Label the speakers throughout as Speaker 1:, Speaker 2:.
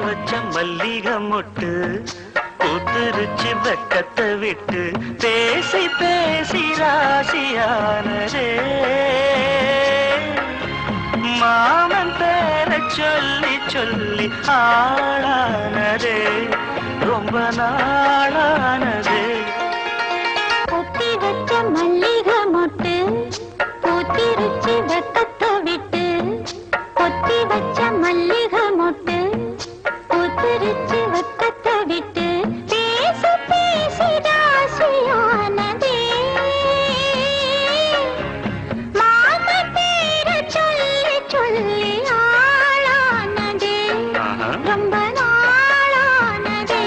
Speaker 1: வச்ச மல்லிகை மொட்டு பூத்துருச்சு வெக்கத்தை விட்டு பேசி பேசி ராசியானதே மாமன் பேர சொல்லி சொல்லி ஆளானதே ரொம்ப நாளானதே
Speaker 2: கொத்தி வச்ச மல்லிகை மொட்டு பூத்திருச்சு வெக்கத்தை விட்டு கொத்தி வச்ச மல்லிகை மொட்டு பூத்திருச்சு வெக்கத்தை விட்டு பேசி பேசி ராசியானதே மாமன் பேர சொல்லி சொல்லி ஆளானதே ரொம்ப நாளானதே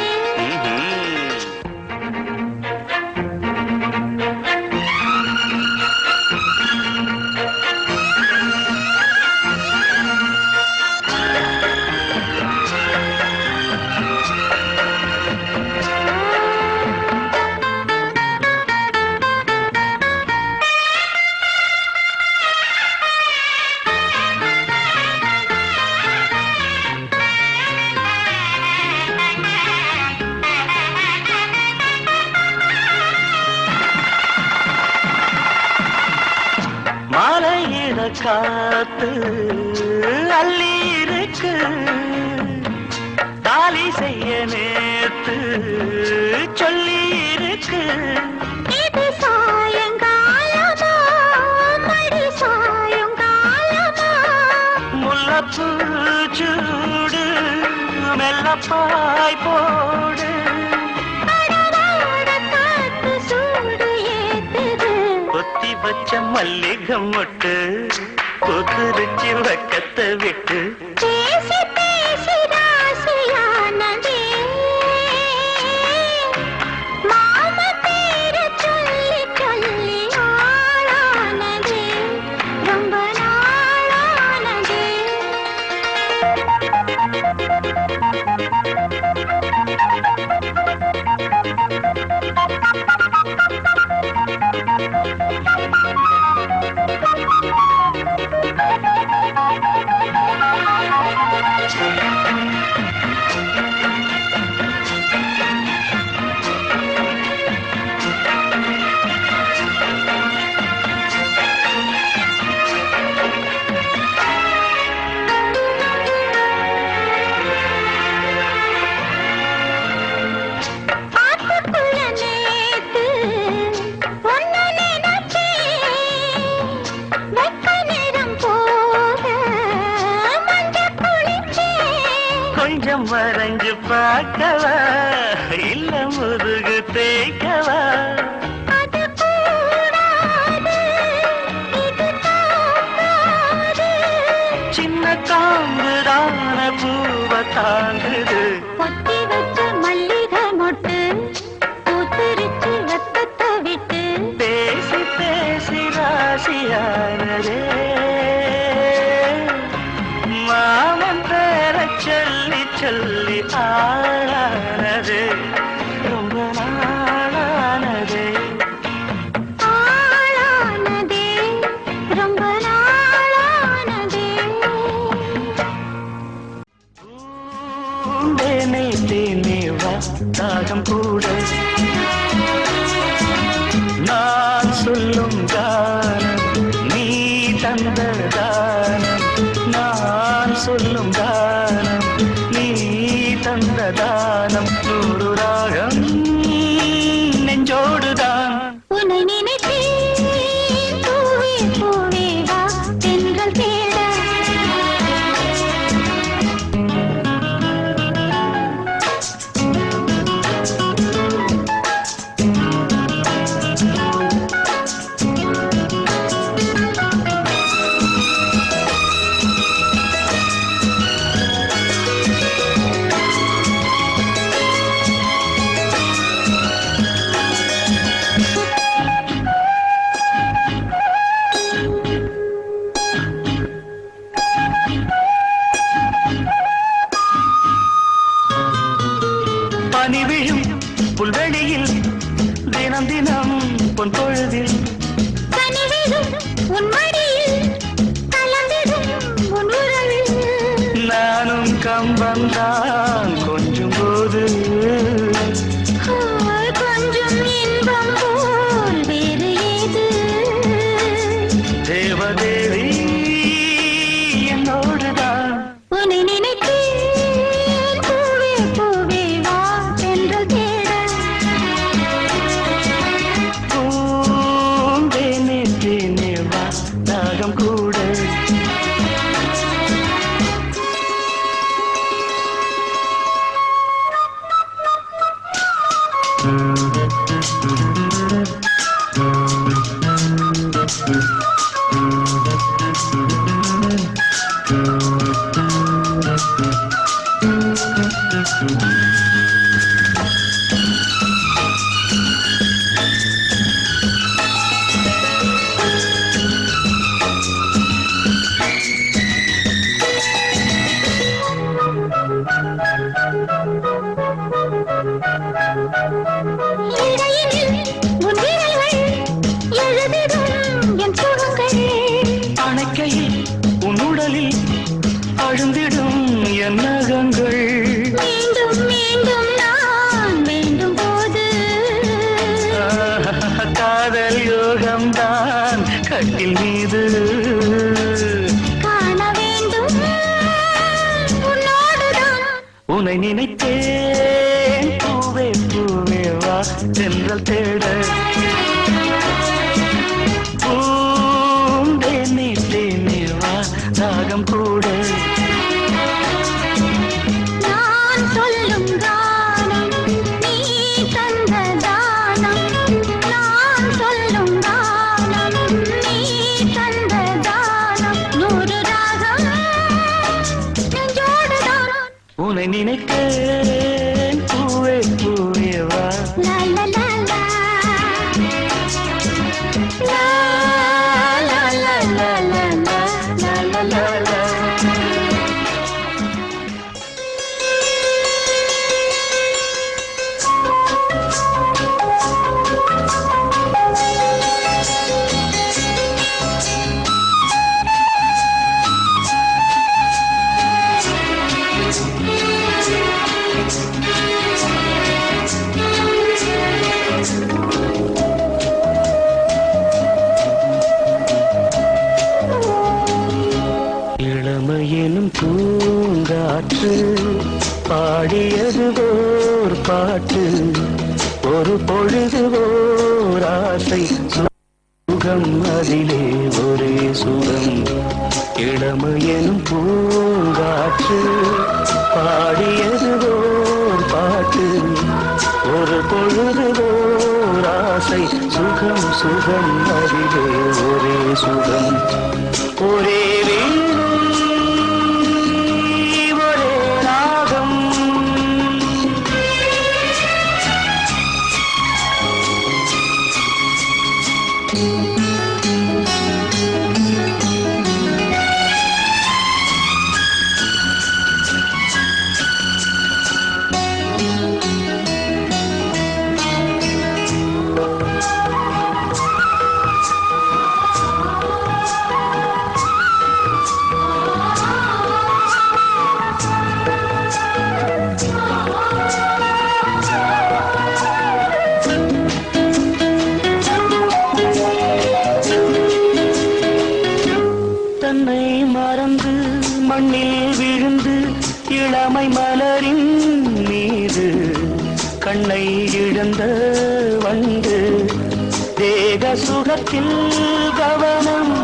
Speaker 1: மாலையிட காத்து அள்ளி இருக்கு தாலி செய்ய நேத்து சொல்லி இருக்கு
Speaker 2: இது சாயங்காலமா மடி சாயங்காலமா
Speaker 1: முல்லப்பூ சூடு மெல்லப்பாய் போடு
Speaker 2: அடவாட காத்து சூடு ஏத்துது
Speaker 1: கொத்தி வச்ச மல்லிகை மொட்டு கொத்துருச்சு வெக்கத்தை விட்டு
Speaker 2: பேசி பேசி ராசியானதே மாம பேர சொல்லி சொல்லி ஆளானதே ரொம்ப நாளானதே ஆத்துக்குள்ள நேத்து ஒன்னு நினைச்சேன் வெக்க நேரம் போக மஞ்ச குளிச்சேன்
Speaker 1: கொஞ்சம் வரைஞ்சு பார்க்கவா இல்ல முதுகு தேய்க்கவா
Speaker 2: அது கூடாது இது தாங்காது
Speaker 1: சின்ன காம்புதான பூவை தாங்குது
Speaker 2: கொத்தி வச்ச மல்லிகை மொட்டு பூத்திருச்சு வெக்கத்தை விட்டு
Speaker 1: பேசி பேசி ராசியானதே மாமன் பேர சொல்லி சொல்லி ஆளானது ரொம்ப நாளானதே
Speaker 2: ஆளானதே ரொம்ப நாளானதே
Speaker 1: தேனே தேனே வா தாகம் கூட நான் சொல்லும் கானம் நீ தந்த தானம் நான் சொல்லும் கானம் நீ தந்த தானம் நூறு ராகம் நெஞ்சோடுதான்
Speaker 2: உன்னை நினைத்தேன் பூவே பூவே வா தென்றல் தேட
Speaker 1: உள்ளம் வந்தான் கொஞ்சம் போது
Speaker 2: கொஞ்சம் இன்பம் போல் வேறு ஏது
Speaker 1: தேவதேவி என்னோடுதான்
Speaker 2: உன்னை நினைத்தேன் பூவே பூவே வா தென்றல் தேட
Speaker 1: பூந்தேனே தேனே வா தாகம் கூட அணைக்கையில் உன் உடலில் அழுந்திடும் என் நகங்கள்
Speaker 2: மீண்டும் மீண்டும் நான் வேண்டும் போது
Speaker 1: காதல் யோகம்தான் கட்டில் மீது
Speaker 2: காண வேண்டும் உன்னோடுதான்
Speaker 1: உன்னை நினைத்தேன் பூவே பூவே வா தென்றல் தேட பூந்தேனே தேனே வா தாகம் கூட
Speaker 2: நான் சொல்லும் கானம் நீ தந்த தானம் நான் சொல்லும் கானம் நீ தந்த தானம் நூறு ராகம் நெஞ்சோடுதான்
Speaker 1: உன்னை நினைத்தேன் பூவே பூவே வா
Speaker 2: லா லா லா லா லா லா லா லா லா லா லா
Speaker 1: இளமையெனும் பூங்காற்று பாடியது ஓர் பாட்டு ஒரு பொழுது ஓர் ஆசை சுகம் அதிலே ஒரே சுகம் இளமையெனும் பூங்காற்று பாடியது ஓர் பாட்டு ஒரு பொழுது ஓர் ஆசை சுகம் சுகம் அதிலே ஒரே சுகம் ஒரே தன்னை மறந்து மண்ணில் விழுந்து இளமை மலரின் மீது கண்ணை இழந்த வந்து தேக சுகத்தில் கவனம்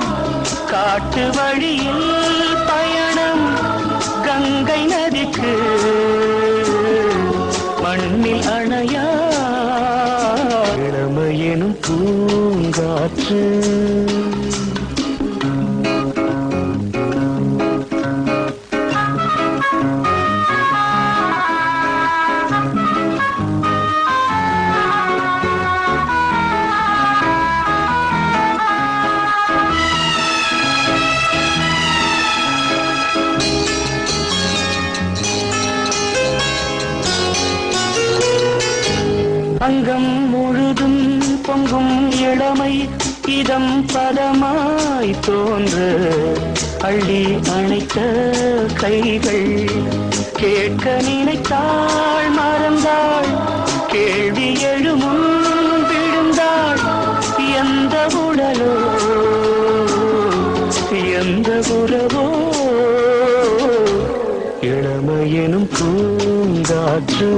Speaker 1: காட்டு வழியில் பயணம் கங்கை நதிக்கு மண்ணில் அணையா இளமையெனும் பூங்காற்று அங்கம் முழுதும் பொங்கும் இளமை இதம் பதமாய் தோன்று அள்ளி அணைத்த கைகள் கேட்க நினைத்தாள் மறந்தாள், கேள்வி எழுமுன் விழுந்தாள். எந்த உடலோ எந்த உறவோ இளமையெனும் பூங்காற்று.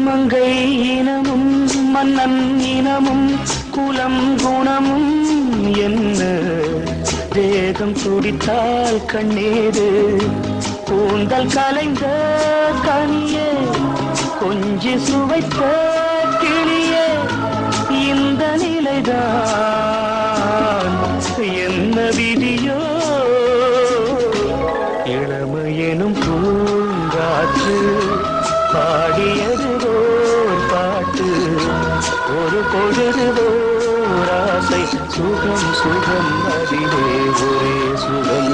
Speaker 1: மங்கை இனமும் மன்னன் இனமும் குலம் குணமும் என்ன, தேகம் துடித்தால் கண்ணீரு கூந்தல் கலைந்த கனியே, கொஞ்சி சுவைத்த கிளியே, இந்த நிலைதான் என்ன விதியோ. இளமையெனும் பூங்காற்று பாடியது ஓர் பாட்டு, ஒரு பொழுது ஓர் ஆசை, சுகம் சுகம் அதிலே ஒரே சுகம்,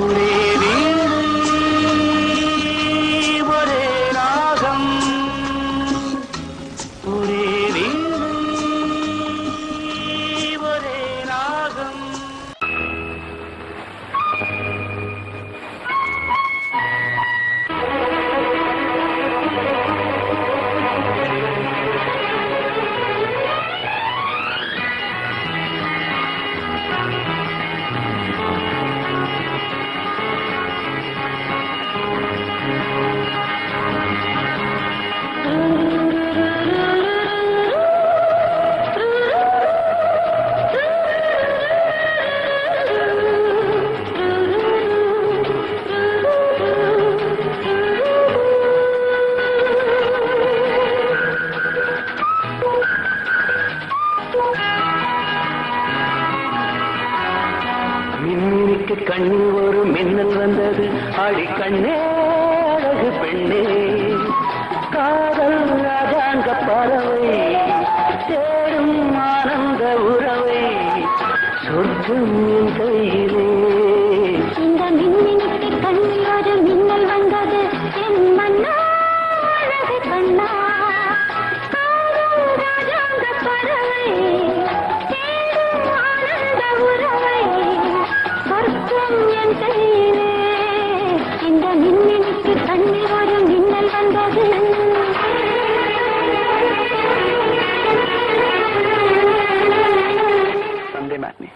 Speaker 1: ஒரே வீடு ஒரே ராகம், ஒரே வீடு ஒரே ராகம். மின்மினிக்கு கண்ணில் ஒரு மின்னல் வந்தது, ஆடி கண்ணே அழகு பெண்ணே, காதல் ராஜாங்க பறவை தேடும் ஆனந்த உறவை, சொர்க்கம் என் கையிலே.
Speaker 2: இந்த மின்மினிக்கு கண்ணில் ஒரு மின்னல் வந்தது, என் மன்னா அழகு கண்ணா, காதல் ராஜாங்க பறவை தேடும் ஆனந்த உறவை, சொர்க்கம் என் கையிலே. இந்த மின்மினிக்கு கண்ணில் ஒரு மின்னல் வந்தது.
Speaker 1: Sunday matinee.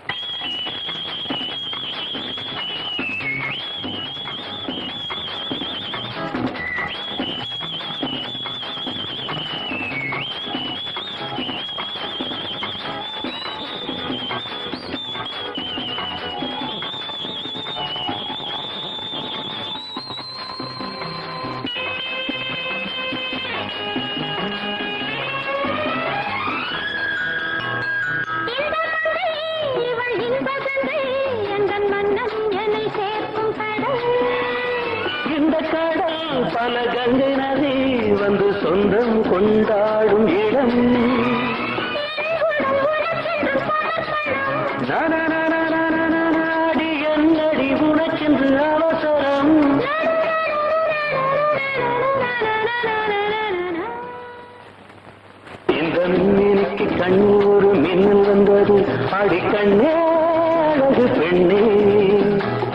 Speaker 2: இவள் இன்பகங்கை எந்தன் மன்னன் என்னை சேர்க்கும் கடல்.
Speaker 1: இந்த கடல் பல கங்கை நதி வந்து சொந்தம் கொண்டாடும் இடம். நாடி என்னடி உனக்கென்று அவசரம், இந்த மின்னினிக்கு கண்ணில் ஒரு மின்னல் வந்தது, ஆடி கண்ணே அழகு பெண்ணே,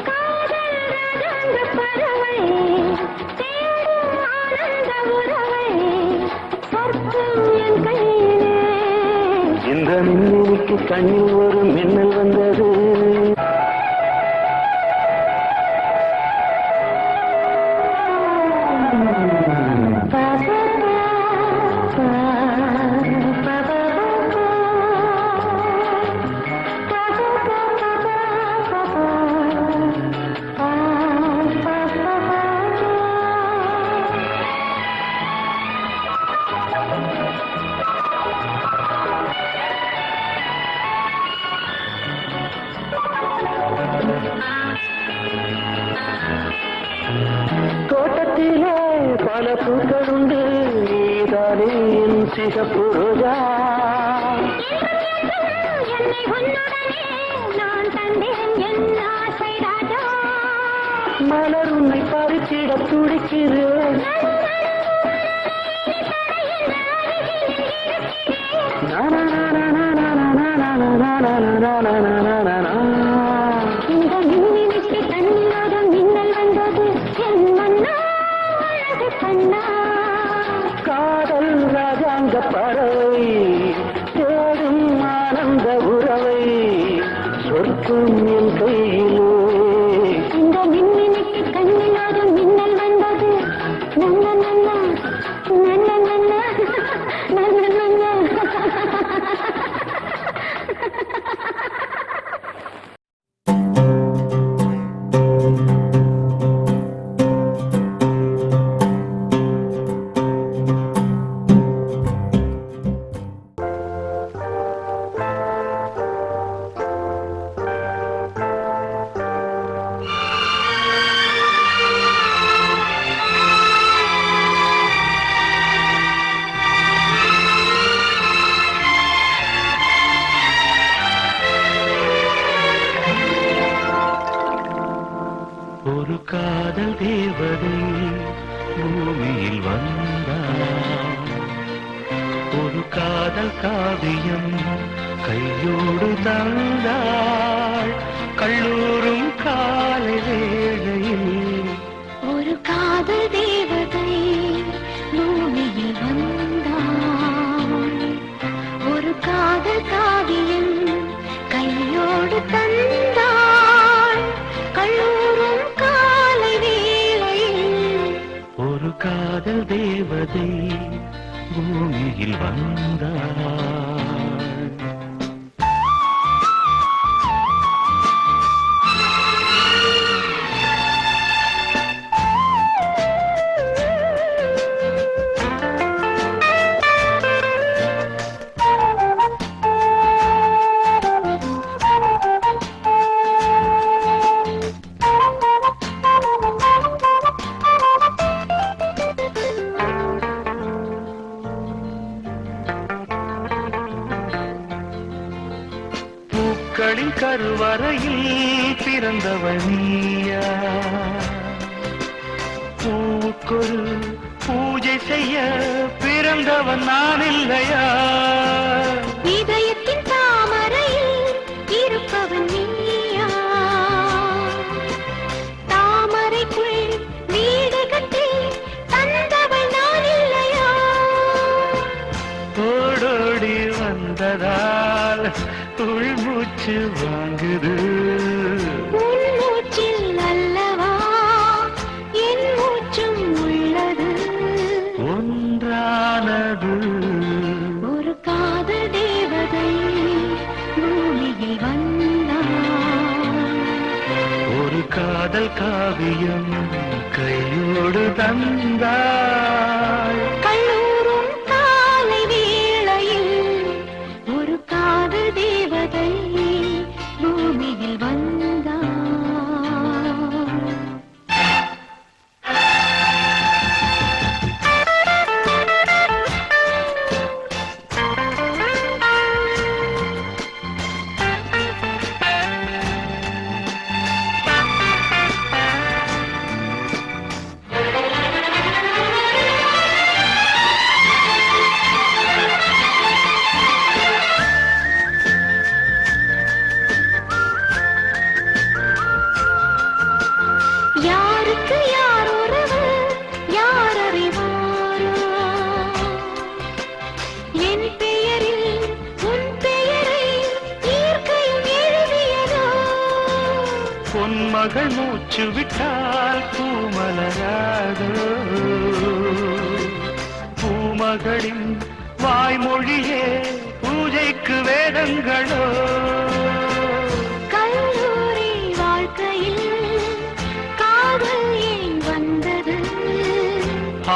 Speaker 2: காதல் ராஜாங்க பறவை தேடும் ஆனந்த உறவை, சொர்க்கம் என் கையிலே.
Speaker 1: இந்த மின்னினிக்கு கண்ணில் ஒரு மின்னல் வந்தது. தோட்டத்திலே பல பூக்களுண்டு, தானே என் சிகப்பு ரோஜா
Speaker 2: என்னை உன்னுடனே நான் தந்தேன் என் ஆசை ராஜா
Speaker 1: மலர் உன்னை பறிச்சிட துடிக்கிறேன்
Speaker 2: இந்த மின்னினிக்கு கண்ணிலோடும் மின்னல் வந்தது என் மன்னா அழகு கண்ணா
Speaker 1: காதல் ராஜாங்க பறவை தேடும் ஆனந்த உறவை சொர்க்கம் என் கையிலே
Speaker 2: இந்த மின்னினிக்கு கண்ணிலோடும் மின்னல் வந்தது நல்ல நல்ல நல்ல நல்ல நல்ல நல்ல
Speaker 1: ஒரு காதல் தேவதை பூமியில் வந்தாள் ஒரு காதல் காவியம் கையோடு தந்தாள் கல்லூரும் காலை வேளையில்
Speaker 2: ஒரு காதல் தேவதை பூமியில் வந்தாள் ஒரு காதல் காவியம் கையோடு தந்தாள் கல்லூரும் காலை வேளையில்
Speaker 1: ஒரு காதல் தேவதை பூமியில் வந்தாள் பூக்களின் கருவறையில் பிறந்தவள் நீயா பூவுக்கொரு பூஜை செய்ய பிறந்தவன் நான் இல்லையா
Speaker 2: இதயத்தின் தாமரையில் இருப்பவன் நீயா தாமரைக்குள் வீடு கட்டி தந்தவள் நான் இல்லையா
Speaker 1: ஓடோடி வந்ததால் உள்மூச்சு வாங்குது
Speaker 2: உன் மூச்சில் அல்லவா என் மூச்சும் உள்ளது
Speaker 1: ஒன்றானது
Speaker 2: ஒரு காதல் தேவதை பூமியில் வந்தாள்
Speaker 1: ஒரு காதல் காவியம் கையோடு தந்தாள்
Speaker 2: கல்லூரும் காலை வேளையில் ஒரு காதல் தேவதை பூமியில் வந்தாள் யாருக்கு யார் உறவு யார் அறிவாரோ என் பெயரில் உன் பெயரை இயற்கையும் எழுதியதோ
Speaker 1: பொன்மகள் மூச்சு விட்டால் பூமலராதோ பூமகளின் வாய்மொழியே பூஜைக்கு வேதங்களோ
Speaker 2: கல்லூரி வாழ்க்கையில் காதல் ஏன் வந்தது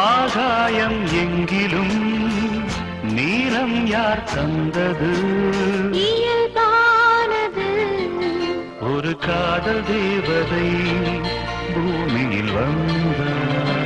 Speaker 1: ஆகாயம் எங்கிலும் நீலம் யார் தந்தது
Speaker 2: இயல்பானது
Speaker 1: ஒரு காதல் தேவதை பூமியில் வந்தாள்